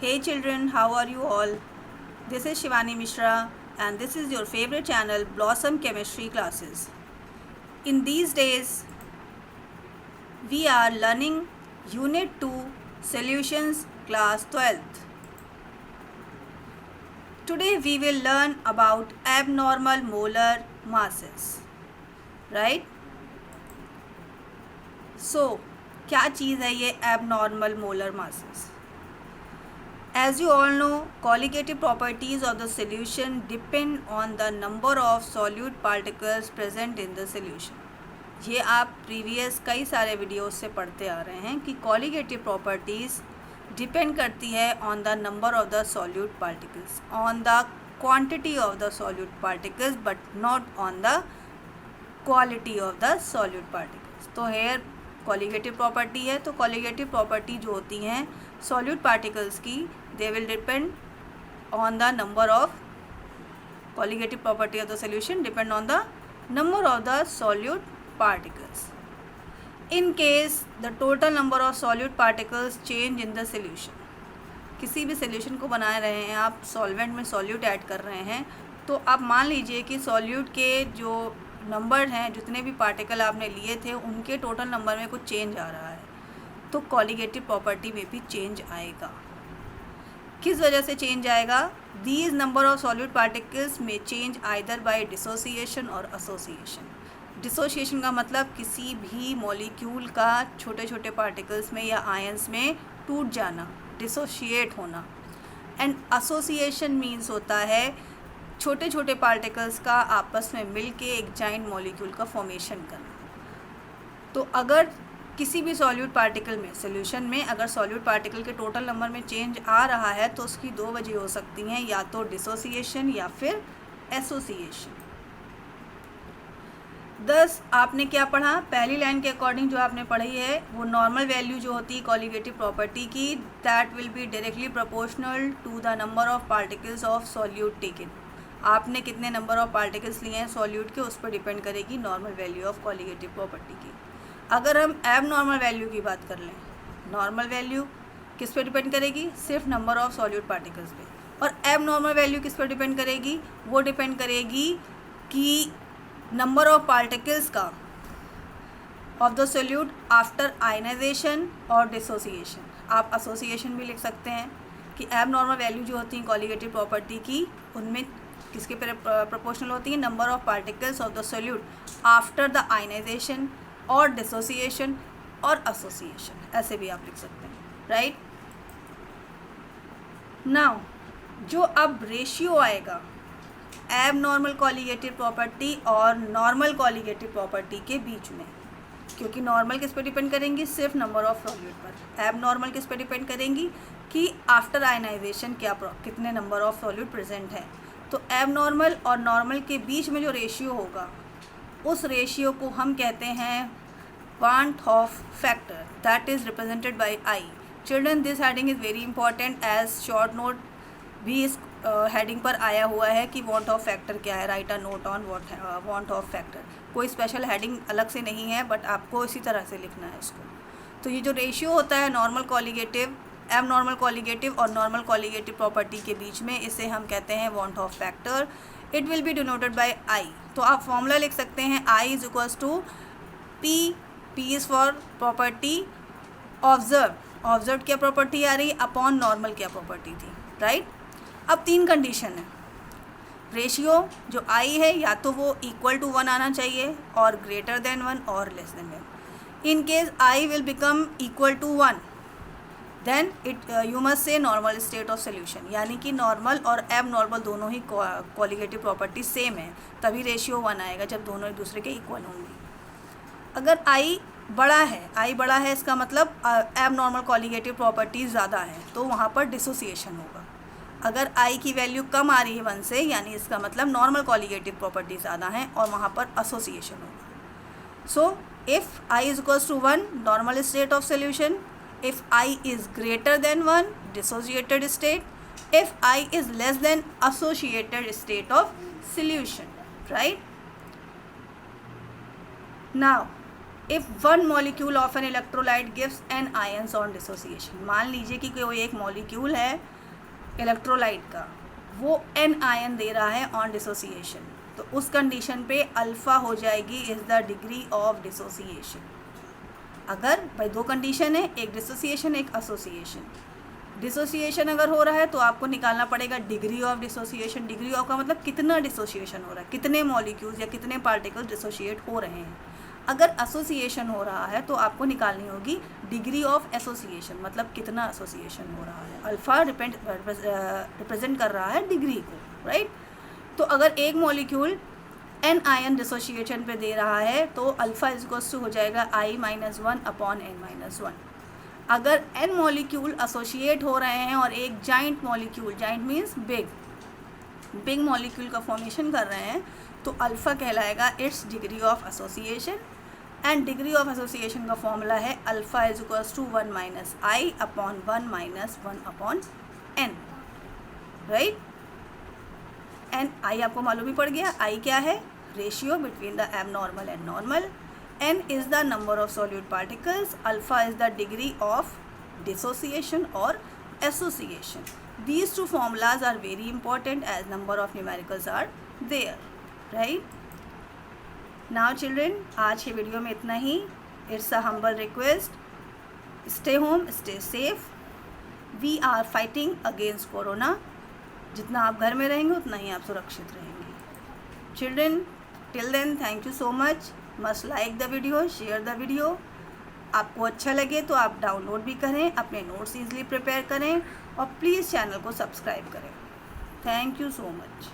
Hey children, how are you all? This is Shivani Mishra and this is your favorite channel Blossom Chemistry Classes. In these days, we are learning Unit 2 Solutions Class 12th. Today we will learn about abnormal molar masses. Right? So, क्या चीज़ है ये abnormal molar masses? As you all know, colligative properties of the solution depend on the number of solute particles present in the solution. ये आप previous कई सारे videos से पढ़ते आ रहे हैं कि colligative properties डिपेंड करती है on the number of the solute particles, on the quantity of the solute particles but not on the quality of the solute particles. तो हेयर कॉलिगेटिव प्रॉपर्टी है, तो कॉलिगेटिव प्रॉपर्टी जो होती हैं solute particles की, they will depend on the number of colligative property of the solution depend on the number of the solute particles. In case the total number of solute particles change in the solution, किसी भी solution को बना रहे हैं आप, solvent में solute add कर रहे हैं, तो आप मान लीजिए कि सॉल्यूट के जो नंबर हैं, जितने भी पार्टिकल आपने लिए थे उनके टोटल नंबर में कुछ चेंज आ रहा है, तो कॉलिगेटिव प्रॉपर्टी में भी चेंज आएगा. किस वजह से चेंज आएगा? These number of solute particles में चेंज आइदर बाय डिसोसिएशन और एसोसिएशन. डिसोसिएशन का मतलब किसी भी मॉलिक्यूल का छोटे छोटे पार्टिकल्स में या आयंस में टूट जाना, डिसोशिएट होना. एंड एसोसिएशन मीन्स होता है छोटे छोटे पार्टिकल्स का आपस में मिल के एक जाइंट मॉलिक्यूल का फॉर्मेशन करना. तो अगर किसी भी सॉल्यूट पार्टिकल में, सोल्यूशन में अगर सॉल्यूट पार्टिकल के टोटल नंबर में चेंज आ रहा है तो उसकी दो वजह हो सकती हैं, या तो डिसोसिएशन या फिर एसोसिएशन. दस आपने क्या पढ़ा? पहली लाइन के अकॉर्डिंग जो आपने पढ़ी है वो नॉर्मल वैल्यू जो होती है कॉलिगेटिव प्रॉपर्टी की, that will be directly proportional to the number of particles of solute taken. आपने कितने नंबर ऑफ पार्टिकल्स लिए हैं सॉल्यूट के, उस पर डिपेंड करेगी normal value of colligative property की. अगर हम एब नॉर्मल वैल्यू की बात कर लें, नॉर्मल वैल्यू किस पे डिपेंड करेगी? सिर्फ नंबर ऑफ सॉल्यूट पार्टिकल्स पे. और एब नॉर्मल वैल्यू किस पर डिपेंड करेगी? वो डिपेंड करेगी कि नंबर ऑफ पार्टिकल्स का of the solute after ionization और डिसोसिएशन. आप एसोसिएशन भी लिख सकते हैं कि एब नॉर्मल वैल्यू जो होती हैं कॉलिगेटिव प्रॉपर्टी की, उनमें किसके प्रोपोर्शनल होती है? Number of particles of the solute after the ionization और डिसोसिएशन और एसोसिएशन, ऐसे भी आप लिख सकते हैं. राइट नाउ जो अब रेशियो आएगा एब नॉर्मल कॉलिगेटिव प्रॉपर्टी और नॉर्मल कॉलिगेटिव प्रॉपर्टी के बीच में, क्योंकि नॉर्मल किस पे डिपेंड करेंगी? सिर्फ नंबर ऑफ सॉल्यूट पर. एब नॉर्मल किस पे डिपेंड करेंगी? कि आफ्टर आयनाइजेशन कितने नंबर ऑफ सॉल्यूट प्रेजेंट है. तो एब नॉर्मल और नॉर्मल के बीच में जो रेशियो होगा, उस रेशियो को हम कहते हैं van't Hoff factor, that is represented by I. Children, this heading is very important, as short note भी इस हेडिंग पर आया हुआ है कि वांट ऑफ फैक्टर क्या है. Right a note on want Hoff factor. कोई स्पेशल हेडिंग अलग से नहीं है, बट आपको इसी तरह से लिखना है इसको. तो ये जो रेशियो होता है normal colligative, abnormal colligative और नॉर्मल कॉलिगेटिव प्रॉपर्टी के बीच में, इसे हम कहते हैं van't Hoff factor. It will be denoted by I. तो आप फॉर्मूला लिख सकते हैं I is equals to P. P is for property observe. Observe क्या प्रॉपर्टी आ रही? अपॉन नॉर्मल क्या प्रॉपर्टी थी. राइट. अब तीन कंडीशन है. रेशियो जो आई है या तो वो इक्वल टू 1 आना चाहिए, और ग्रेटर देन 1 और less than 1. In case I will become equal to 1, then it you must say normal state of solution, यानी कि नॉर्मल और एब नॉर्मल दोनों ही कॉलिगेटिव प्रॉपर्टी सेम है, तभी रेशियो 1 आएगा जब दोनों एक दूसरे के इक्वल होंगी. अगर आई बड़ा है इसका मतलब एब नॉर्मल कॉलिगेटिव प्रॉपर्टी ज़्यादा है, तो वहाँ पर डिसोसिएशन होगा. अगर आई की वैल्यू कम आ रही है 1 से, यानी इसका मतलब नॉर्मल कॉलिगेटिव प्रॉपर्टी ज़्यादा है और वहाँ पर एसोसिएशन होगा. So if I is equals to 1 normal state of solution, if I is greater than 1 dissociated state, if I is less than associated state of solution. Right. Now if one molecule of an electrolyte gives an ions on dissociation, मान लीजिए कि कोई एक molecule है electrolyte का, वो an ion दे रहा है ऑन डिसोसिएशन, तो उस कंडीशन पे अल्फ़ा हो जाएगी is the degree of dissociation. अगर भाई दो कंडीशन है, एक डिसोसिएशन एक एसोसिएशन। डिसोसिएशन अगर हो रहा है तो आपको निकालना पड़ेगा degree of dissociation. Degree of का मतलब कितना डिसोसिएशन हो रहा है, कितने मॉलिक्यूल्स या कितने पार्टिकल्स डिसोशिएट हो रहे हैं। अगर एसोसिएशन हो रहा है तो आपको निकालनी होगी डिग्री ऑफ एसोसिएशन, मतलब कितना एसोसिएशन हो रहा है। अल्फ़ा रिप्रेजेंट कर रहा है डिग्री को, राइट। तो अगर एक मॉलिक्यूल एन आयन डिसोशिएशन पे दे रहा है तो अल्फ़ा इक्वल्स टू हो जाएगा I-1 अपॉन n-1। अगर n मॉलिक्यूल एसोशिएट हो रहे हैं और एक giant molecule, giant means big molecule का फॉर्मेशन कर रहे हैं, तो अल्फ़ा कहलाएगा its degree of association. And degree of association का फॉर्मूला है alpha is equals to 1 minus I upon 1 upon n, right. And I आपको मालूम ही पड़ गया। I क्या है? Ratio between the abnormal and normal. n is the number of solute particles. Alpha is the degree of dissociation और association. These two formulas are very important as number of numericals are there, right? Now children, आज के video में इतना ही। It's a humble request. Stay home, stay safe. We are fighting against corona. जितना आप घर में रहेंगे उतना ही आप सुरक्षित रहेंगे। Children, till then, thank you so much. Must like the video, share the video. आपको अच्छा लगे तो आप डाउनलोड भी करें, अपने नोट्स ईजिली प्रिपेयर करें और प्लीज़ चैनल को सब्सक्राइब करें। Thank you so much.